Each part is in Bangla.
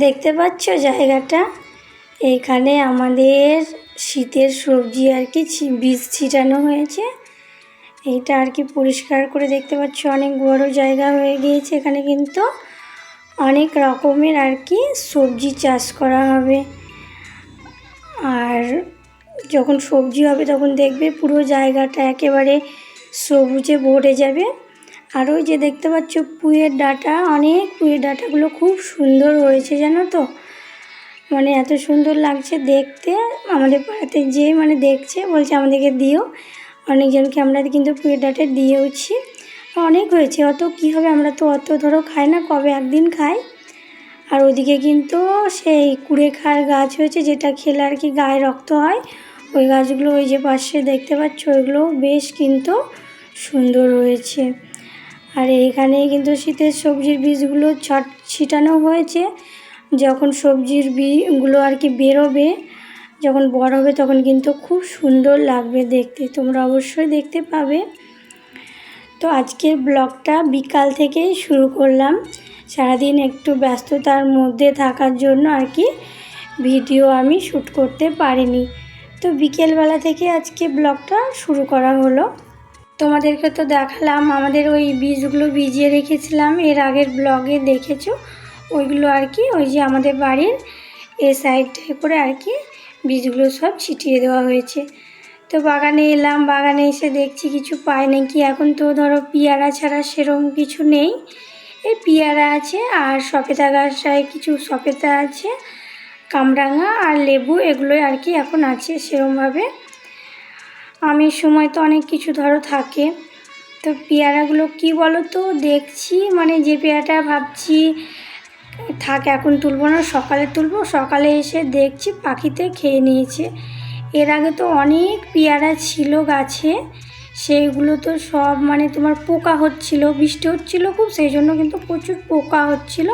দেখতে পাচ্ছ জায়গাটা, এইখানে আমাদের শীতের সবজি আর কি বীজ ছিটানো হয়েছে। এইটা আর কি পরিষ্কার করে দেখতে পাচ্ছ অনেক বড় জায়গা হয়ে গিয়েছে। এখানে কিন্তু অনেক রকমের আর কি সবজি চাষ করা হবে। আর যখন সবজি হবে তখন দেখবে পুরো জায়গাটা একেবারে সবুজে ভরে যাবে। আর ওই যে দেখতে পাচ্ছ পুঁইয়ের ডাঁটা, অনেক পুঁইয়ের ডাঁটাগুলো খুব সুন্দর হয়েছে জানো তো, মানে এত সুন্দর লাগছে দেখতে। আমাদের পাড়াতে যে মানে দেখছে বলছে আমাদেরকে দিও, অনেকজনকে আমরা কিন্তু পুঁইয়ের ডাঁটা দিয়েওছি। অনেক হয়েছে, অত কী হবে, আমরা তো অত ধরো খাই না, কবে একদিন খাই। আর ওদিকে কিন্তু সেই কুড়েখাড় গাছ হয়েছে, যেটা খেলে আর কি গায়ে রক্ত হয়, ওই গাছগুলো ওই যে পাশে দেখতে পাচ্ছ, ওইগুলো বেশ কিন্তু সুন্দর হয়েছে। আর এইখানে কিন্তু শীতের সবজির বীজগুলো ছিটানো হয়েছে। যখন সবজির বীজগুলো আর কি বেরোবে, যখন বড় হবে তখন কিন্তু খুব সুন্দর লাগবে দেখতে, তোমরা অবশ্যই দেখতে পাবে। তো আজকের ব্লগটা বিকাল থেকেই শুরু করলাম, সারাদিন একটু ব্যস্ততার মধ্যে থাকার জন্য আর কি ভিডিও আমি শ্যুট করতে পারিনি। তো বিকেলবেলা থেকে আজকে ব্লগটা শুরু করা হলো। তোমাদেরকে তো দেখালাম আমাদের ওই বীজগুলো ভিজিয়ে রেখেছিলাম, এর আগের ব্লগে দেখেছো ওইগুলো আর কি, ওই যে আমাদের বাড়ির এ সাইডে করে আর কি বীজগুলো সব ছিটিয়ে দেওয়া হয়েছে। তো বাগানে এলাম, বাগানে এসে দেখছি কিছু পাই নাকি। এখন তো ধরো পেয়ারা ছাড়া সেরকম কিছু নেই, এই পেয়ারা আছে আর সপেতা গাছটায় কিছু সপেতা আছে, কামরাঙা আর লেবু, এগুলোই আর কি এখন আছে সেরকমভাবে। আমের সময় তো অনেক কিছু ধরো থাকে। তো পেয়ারাগুলো কি বলো তো, দেখছি মানে যে পেয়ারাটা ভাবছি থাক এখন তুলবো না, সকালে তুলবো, সকালে এসে দেখছি পাখিতে খেয়ে নিয়েছে। এর আগে তো অনেক পেয়ারা ছিল গাছে, সেইগুলো তো সব মানে তোমার পোকা হচ্ছিল, বৃষ্টি হচ্ছিল খুব, সেই জন্য কিন্তু প্রচুর পোকা হচ্ছিল,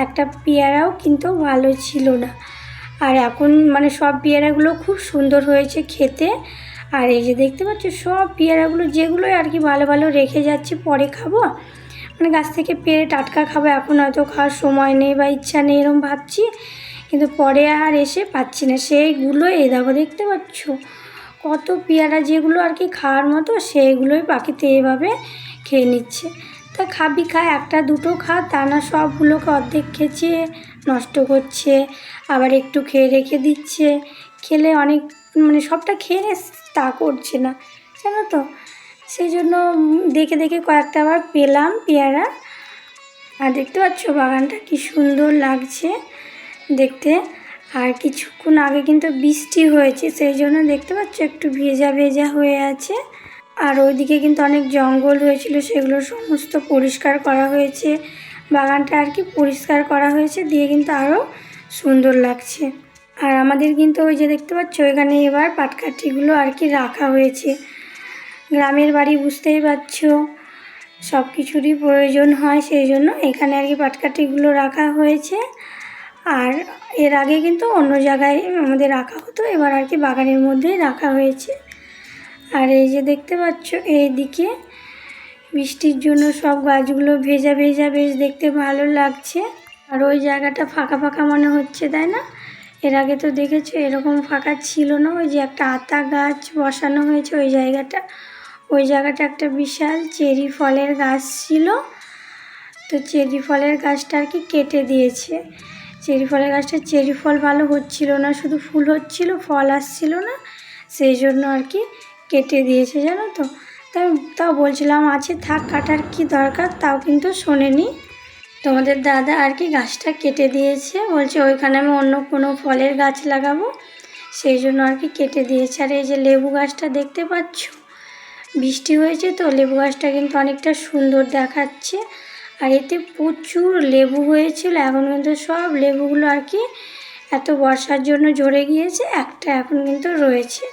একটা পেয়ারাও কিন্তু ভালো ছিল না। আর এখন মানে সব পেয়ারাগুলো খুব সুন্দর হয়েছে খেতে। আর এই যে দেখতে পাচ্ছ সব পেয়ারাগুলো যেগুলোই আর কি ভালো ভালো রেখে যাচ্ছি, পরে খাবো, মানে গাছ থেকে পেরে টাটকা খাবো, এখন হয়তো খাওয়ার সময় নেই বা ইচ্ছা নেই এরকম ভাবছি, কিন্তু পরে আর এসে পাচ্ছি না সেইগুলো। এই দেখো দেখতে পাচ্ছ কত পেয়ারা, যেগুলো আর কি খাওয়ার মতো সেইগুলোই পাখিতে এভাবে খেয়ে নিচ্ছে। তা খাবি খা, একটা দুটো খা, তা না সবগুলোকে অর্ধেক খেয়েছে নষ্ট করছে, আবার একটু খেয়ে রেখে দিচ্ছে, খেলে অনেক মানে সবটা খেয়ে তা করছে না জানো তো। সেই জন্য দেখে দেখে কয়েকটা আবার পেলাম পেয়ারা। আর দেখতে পাচ্ছ বাগানটা কি সুন্দর লাগছে দেখতে। আর কিছুক্ষণ আগে কিন্তু বৃষ্টি হয়েছে, সেই জন্য দেখতে পাচ্ছ একটু ভেজা ভেজা হয়ে আছে। আর ওইদিকে কিন্তু অনেক জঙ্গল হয়েছিল, সেগুলো সমস্ত পরিষ্কার করা হয়েছে, বাগানটা আর কি পরিষ্কার করা হয়েছে, দিয়ে কিন্তু আরও সুন্দর লাগছে। আর আমাদের কিন্তু ওই যে দেখতে পাচ্ছ এখানে এবার পাটকাঠিগুলো আর কি রাখা হয়েছে। গ্রামের বাড়ি বুঝতেই পারছো, সব কিছুরই প্রয়োজন হয়, সেই জন্য এখানে আর কি পাটকাঠিগুলো রাখা হয়েছে। আর এর আগে কিন্তু অন্য জায়গায় আমাদের রাখা হতো, এবার আর কি বাগানের মধ্যেই রাখা হয়েছে। আর এই যে দেখতে পাচ্ছ এইদিকে বৃষ্টির জন্য সব গাছগুলো ভেজা ভেজা, বেশ দেখতে ভালো লাগছে। আর ওই জায়গাটা ফাঁকা ফাঁকা মনে হচ্ছে, তাই না? এর আগে তো দেখেছো এরকম ফাঁকা ছিল না, ওই যে একটা আতা গাছ বসানো হয়েছে ওই জায়গাটা একটা বিশাল চেরি ফলের গাছ ছিল। তো চেরি ফলের গাছটা আর কি কেটে দিয়েছে। চেরি ফলের গাছটা চেরি ফল ভালো হচ্ছিল না, শুধু ফুল হচ্ছিল, ফল আসছিল না, সেই জন্য আর কি কেটে দিয়েছে জানো তো। তাও বলছিলাম আছে থাক, কাটার কি দরকার, তাও কিন্তু শোনেনি। তোমাদের দাদা আর কি গাছটা কেটে দিয়েছে, বলছে ওইখানে আমি অন্য কোনো ফলের গাছ লাগাবো, সেই জন্য আর কি কেটে দিয়েছে। আর এই যে লেবু গাছটা দেখতে পাচ্ছ, বৃষ্টি হয়েছে তো লেবু গাছটা কিন্তু অনেকটা সুন্দর দেখাচ্ছে। আর এতে প্রচুর লেবু হয়েছিল, এখন কিন্তু সব লেবুগুলো আর কি এত বর্ষার জন্য ঝরে গিয়েছে, একটা এখন কিন্তু রয়েছে।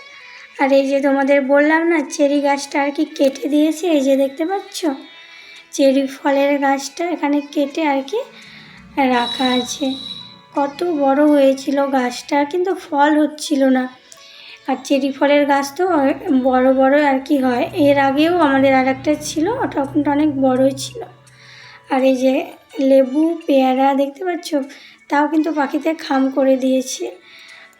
আর এই যে তোমাদের বললাম না চেরি গাছটা আর কি কেটে দিয়েছে, এই যে দেখতে পাচ্ছ চেরি ফলের গাছটা এখানে কেটে আর কি রাখা আছে। কত বড় হয়েছিল গাছটা, কিন্তু ফল হচ্ছিল না। আর চেরি ফলের গাছ তো বড় বড় আর কি হয়, এর আগেও আমাদের আর একটা ছিল, ওটা ওখানটা অনেক বড়ই ছিল। আর এই যে লেবু পেয়ারা দেখতে পাচ্ছ, তাও কিন্তু পাখিতে খাম করে দিয়েছে।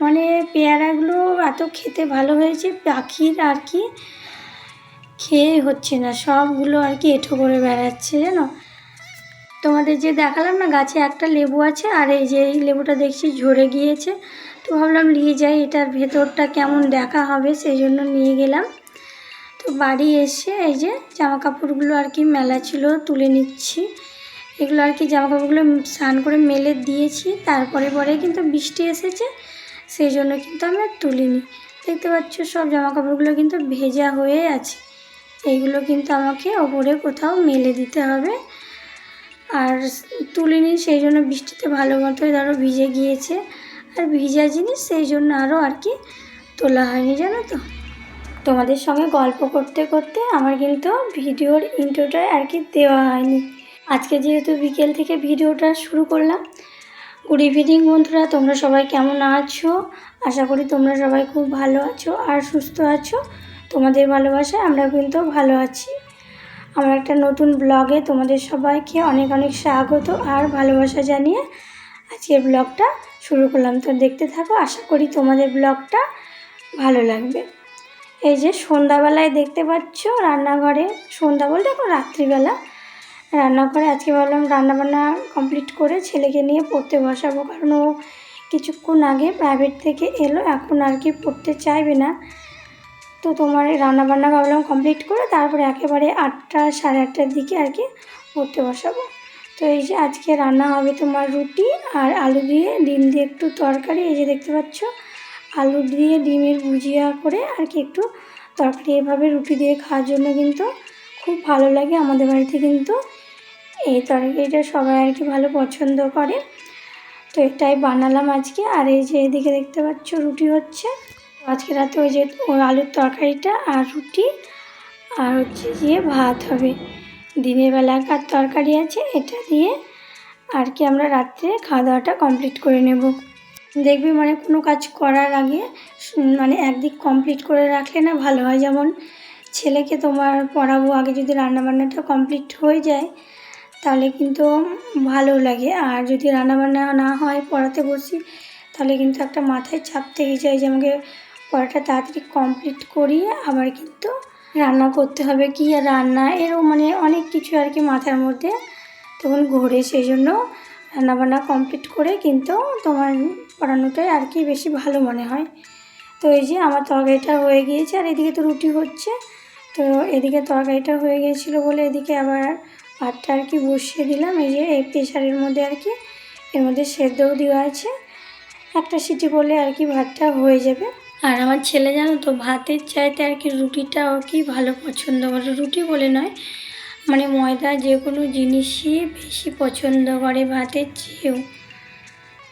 মানে পেয়ারাগুলো এত খেতে ভালো হয়েছে, পাখির আর কি খেয়ে হচ্ছে না, সবগুলো আর কি এঁঠো করে বেড়াচ্ছে জানো। তোমাদের যে দেখালাম না গাছে একটা লেবু আছে, আর এই যে এই লেবুটা দেখছি ঝরে গিয়েছে, তো ভাবলাম নিয়ে যাই, এটার ভেতরটা কেমন দেখা হবে, সেই জন্য নিয়ে গেলাম। তো বাড়ি এসে এই যে জামা কাপড়গুলো আর কি মেলা ছিল তুলে নিচ্ছি। এগুলো আর কি জামা কাপড়গুলো স্নান করে মেলে দিয়েছি, তারপরে পরে কিন্তু বৃষ্টি এসেছে, সেই জন্য কিন্তু আমি আর তুলিনি। দেখতে পাচ্ছ সব জামা কাপড়গুলো কিন্তু ভেজা হয়ে আছে, এইগুলো কিন্তু আমাকে ওপরে কোথাও মেলে দিতে হবে। আর তুলিনি সেই জন্য বৃষ্টিতে ভালো মতোই ধরো ভিজে গিয়েছে, আর ভিজা জিনিস সেই জন্য আরও আর কি তোলা হয়নি জানো তো। তোমাদের সঙ্গে গল্প করতে করতে আমার কিন্তু ভিডিওর ইন্ট্রোটা আর কি দেওয়া হয়নি। আজকে যেহেতু বিকেল থেকে ভিডিওটা শুরু করলাম। গুড ইভিনিং বন্ধুরা, তোমরা সবাই কেমন আছো? আশা করি তোমরা সবাই খুব ভালো আছো আর সুস্থ আছো। তোমাদের ভালোবাসায় আমরা কিন্তু ভালো আছি। আমার একটা নতুন ব্লগে তোমাদের সবাইকে অনেক অনেক স্বাগত আর ভালোবাসা জানিয়ে আজকের ব্লগটা শুরু করলাম। তো দেখতে থাকো, আশা করি তোমাদের ব্লগটা ভালো লাগবে। এই যে সন্ধ্যাবেলায় দেখতে পাচ্ছ রান্নাঘরে, সন্ধ্যা বলতে এখন রাত্রিবেলা রান্নাঘরে আজকে ভাবলাম রান্নাবান্না কমপ্লিট করে ছেলেকে নিয়ে পড়তে বসাবো, কারণ ও কিছুক্ষণ আগে প্রাইভেট থেকে এলো, এখন আর কি পড়তে চাইবে না। তো তোমার রান্নাবান্না ভাবলাম কমপ্লিট করে তারপরে একেবারে 8টা সাড়ে 8টার দিকে আর কি পড়তে বসাবো। তো এই যে আজকে রান্না হবে তোমার রুটি আর আলু দিয়ে ডিম দিয়ে একটু তরকারি। এই যে দেখতে পাচ্ছ আলু দিয়ে ডিমের ভুজিয়া করে আর কি একটু তরকারি, এভাবে রুটি দিয়ে খাওয়ার জন্য কিন্তু খুব ভালো লাগে। আমাদের বাড়িতে কিন্তু এই তরকারিটা সবাই আর কি ভালো পছন্দ করে, তো এটাই বানালাম আজকে। আর এই যে এদিকে দেখতে পাচ্ছ রুটি হচ্ছে। আজকে রাতে ওই যে আলুর তরকারিটা আর রুটি আর হচ্ছে গিয়ে ভাত হবে। দিনের বেলাকার তরকারি আছে, এটা দিয়ে আর কি আমরা রাত্রে খাওয়া দাওয়াটা কমপ্লিট করে নেব। দেখবি মানে কোনো কাজ করার আগে মানে একদিক কমপ্লিট করে রাখলে না ভালো হয়। যেমন ছেলেকে তোমার পড়াবো, আগে যদি রান্নাবান্নাটা কমপ্লিট হয়ে যায় তাহলে কিন্তু ভালো লাগে। আর যদি রান্নাবান্না না হয় পড়াতে বসি তাহলে কিন্তু একটা মাথায় চাপ থেকে যায় যে আমাকে পড়াটা তাড়াতাড়ি কমপ্লিট করিয়ে আবার কিন্তু রান্না করতে হবে, কি আর রান্না এরও মানে অনেক কিছু আর কি মাথার মধ্যে তখন ঘোরে। সেই জন্য রান্নাবান্না কমপ্লিট করে কিন্তু তোমার পড়ানোটাই আর কি বেশি ভালো মনে হয়। তো এই যে আমার তরকারিটা হয়ে গিয়েছে আর এদিকে তো রুটি হচ্ছে। তো এদিকে তরকারিটা হয়ে গিয়েছিলো বলে এদিকে আবার ভাতটা আর কি বসিয়ে দিলাম। এই যে এই প্রেশারের মধ্যে আর কি এর মধ্যে সেদ্ধও দেওয়া আছে, একটা সিটি পড়লে আর কি ভাতটা হয়ে যাবে। আর আমার ছেলে জানো তো ভাতের চাইতে আর কি রুটিটা আর কি ভালো পছন্দ করে। রুটি বলে নয়, মানে ময়দা যে কোনো জিনিসই বেশি পছন্দ করে ভাতের চেয়েও।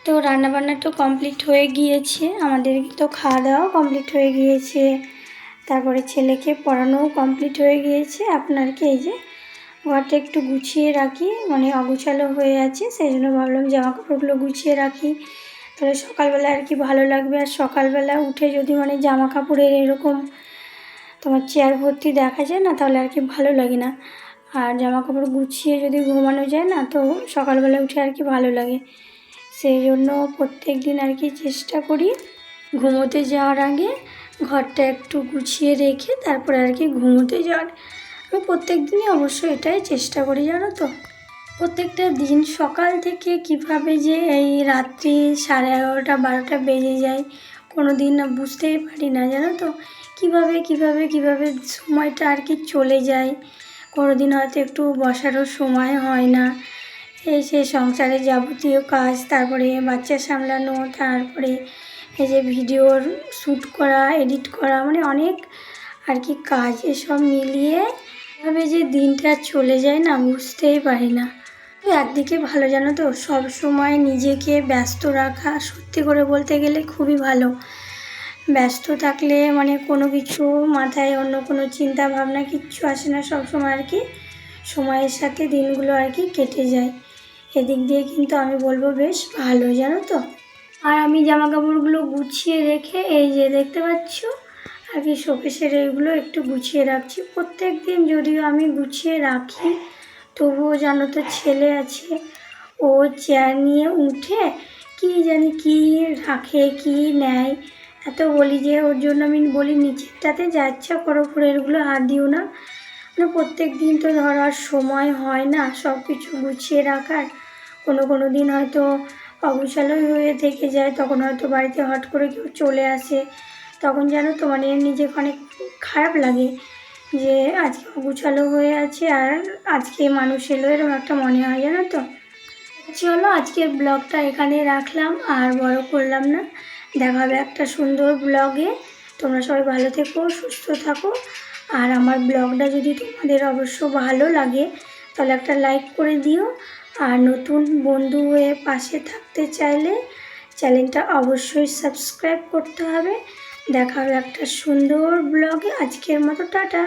তো রান্নাবান্না তো কমপ্লিট হয়ে গিয়েছে, আমাদের তো খাওয়া দাওয়াও কমপ্লিট হয়ে গিয়েছে, তারপরে ছেলেকে পড়ানোও কমপ্লিট হয়ে গিয়েছে। আপনার কি এই যে ঘরটা একটু গুছিয়ে রাখি, মানে অগুছালো হয়ে আছে, সেই জন্য ভাবলাম জামা কাপড়গুলো গুছিয়ে রাখি, তাহলে সকালবেলা আর কি ভালো লাগবে। আর সকালবেলা উঠে যদি মানে জামা কাপড়ের এরকম তোমার চেয়ার ভর্তি দেখা যায় না তাহলে আর কি ভালো লাগে না। আর জামা কাপড় গুছিয়ে যদি ঘুমানো যায় না তো সকালবেলা উঠে আর কি ভালো লাগে। সেই জন্য প্রত্যেক দিন আর কি চেষ্টা করি ঘুমোতে যাওয়ার আগে ঘরটা একটু গুছিয়ে রেখে তারপরে আর কি ঘুমোতে যাওয়ার। আমি প্রত্যেক দিনই অবশ্য এটাই চেষ্টা করি জানো তো। প্রত্যেকটা দিন সকাল থেকে কিভাবে যে এই রাত্রি 11:30 12টা বেজে যায় কোনো দিন না বুঝতেই পারি না জানো তো। কিভাবে সময়টা আর কি চলে যায়। কোনো দিন হয়তো একটু বসারও সময় হয় না, এই সে সংসারের যাবতীয় কাজ, তারপরে বাচ্চা সামলানো, তারপরে এই যে ভিডিওর শ্যুট করা, এডিট করা, মানে অনেক আর কি কাজ, এসব মিলিয়ে এভাবে যে দিনটা চলে যায় না বুঝতেই পারি না। তো একদিকে ভালো জানো তো, সব সময় নিজেকে ব্যস্ত রাখা সত্যি করে বলতে গেলে খুবই ভালো। ব্যস্ত থাকলে মানে কোনো কিছু মাথায় অন্য কোনো চিন্তা ভাবনা কিচ্ছু আসে না, সব সময় আর কি সময়ের সাথে দিনগুলো আর কি কেটে যায়। এদিক দিয়ে কিন্তু আমি বলবো বেশ ভালো জানো তো। আর আমি জামা কাপড়গুলো গুছিয়ে রেখে এই যে দেখতে পাচ্ছ আর কি শোকেসের এইগুলো একটু গুছিয়ে রাখছি। প্রত্যেক দিন যদিও আমি গুছিয়ে রাখি তবুও জানো তো ছেলে আছে, ও চেয়ার নিয়ে উঠে কী জানি কী রাখে কী নেয়। এত বলি যে ওর জন্য আমি বলি নিচেরটাতে যা ইচ্ছা করো, এগুলো হাত দিও না। মানে প্রত্যেক দিন তো ধরার সময় হয় না সব কিছু গুছিয়ে রাখার। কোনো দিন হয়তো অগুছালোই হয়ে থেকে যায়, তখন হয়তো বাড়িতে হট করে কেউ চলে আসে, তখন জানো তো মানে নিজেকে অনেক খারাপ লাগে যে আজকে অগুছালো হয়ে আছে আর আজকে মানুষ এলো, এরকম একটা মনে হয় জানো তো। চলো আজকের ব্লগটা এখানে রাখলাম, আর বড় করলাম না। দেখা হবে একটা সুন্দর ব্লগে। তোমরা সবাই ভালো থেকো, সুস্থ থাকো। আর আমার ব্লগটা যদি তোমাদের অবশ্য ভালো লাগে তাহলে একটা লাইক করে দিও। আর নতুন বন্ধু হয়ে পাশে থাকতে চাইলে চ্যানেলটা অবশ্যই সাবস্ক্রাইব করতে হবে। দেখা হবে একটা সুন্দর ব্লগে। আজকের মতো টাটা।